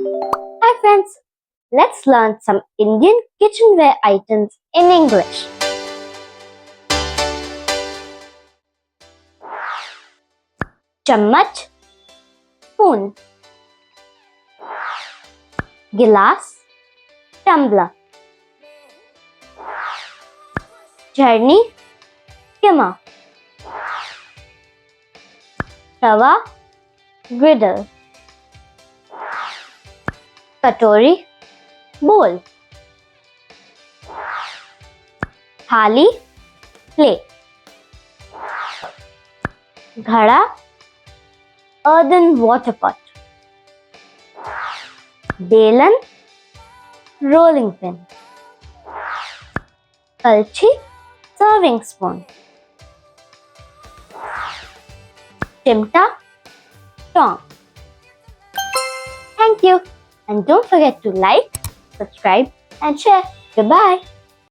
Hi friends, let's learn some Indian kitchenware items in English. Chammach, spoon. Gilas, tumbler. Jharni, skimmer. Tawa, griddle. Katori, bowl. Thali, plate. Ghada, earthen water pot. Belan, rolling pin. Kalchi, serving spoon. Chimta, tongs. Thank you, and don't forget to like, subscribe and share. Goodbye.